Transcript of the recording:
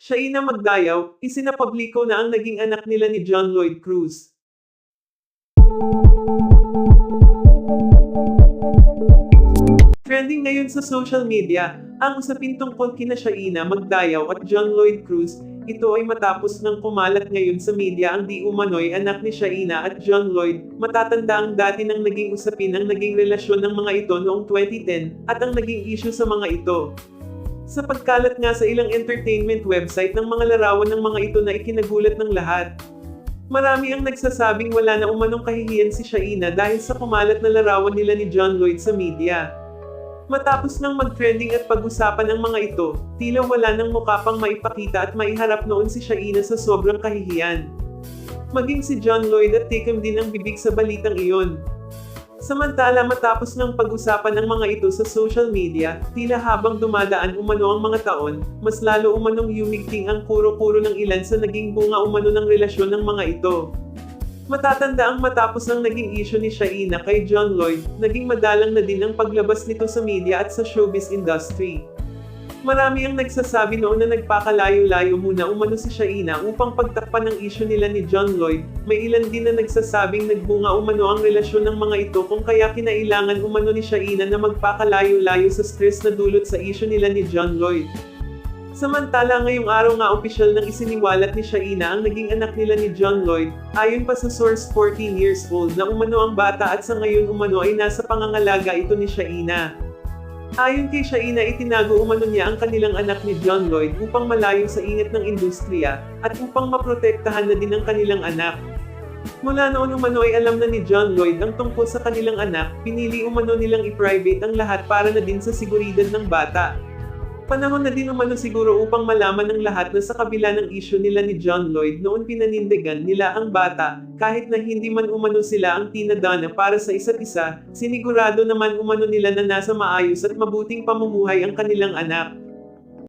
Shaina Magdayaw, isinapubliko na ang naging anak nila ni John Lloyd Cruz. Trending ngayon sa social media, ang usapin tungkol kina Shaina Magdayaw at John Lloyd Cruz. Ito ay matapos nang kumalat ngayon sa media ang di umano'y anak ni Shaina at John Lloyd. Matatanda ang dati nang naging usapin ang naging relasyon ng mga ito noong 2010 at ang naging issue sa mga ito. Sa pagkalat nga sa ilang entertainment website ng mga larawan ng mga ito na ikinagulat ng lahat. Marami ang nagsasabing wala na umanong kahihiyan si Shaina dahil sa kumalat na larawan nila ni John Lloyd sa media. Matapos nang mag-trending at pag-usapan ang mga ito, tila wala nang mukha pang maipakita at maiharap noon si Shaina sa sobrang kahihiyan. Maging si John Lloyd at tikim din ang bibig sa balitang iyon. Samantala matapos ng pag-usapan ng mga ito sa social media, tila habang dumadaan umano ang mga taon, mas lalo umanong yumigting ang kuro-kuro ng ilan sa naging bunga umano ng relasyon ng mga ito. Matatanda ang matapos ng naging issue ni Shaina kay John Lloyd, naging madalang na din ang paglabas nito sa media at sa showbiz industry. Marami ang nagsasabi noon na nagpakalayo-layo muna umano si Shaina upang pagtakpan ng issue nila ni John Lloyd. May ilan din na nagsasabing nagbunga umano ang relasyon ng mga ito kung kaya kinailangan umano ni Shaina na magpakalayo-layo sa stress na dulot sa issue nila ni John Lloyd. Samantala ngayong araw nga opisyal nang isiniwalat ni Shaina ang naging anak nila ni John Lloyd, ayon pa sa source 14 years old na umano ang bata at sa ngayon umano ay nasa pangangalaga ito ni Shaina. Ayon kay Shaina itinago umano niya ang kanilang anak ni John Lloyd upang malayo sa ingat ng industriya, at upang maprotektahan na din ang kanilang anak. Mula noon umano ay alam na ni John Lloyd ang tungkol sa kanilang anak, pinili umano nilang i-private ang lahat para na din sa seguridad ng bata. Panahon na din umano siguro upang malaman ng lahat na sa kabila ng issue nila ni John Lloyd noon pinanindigan nila ang bata, kahit na hindi man umano sila ang tinadhana para sa isa't isa, sinigurado naman umano nila na nasa maayos at mabuting pamumuhay ang kanilang anak.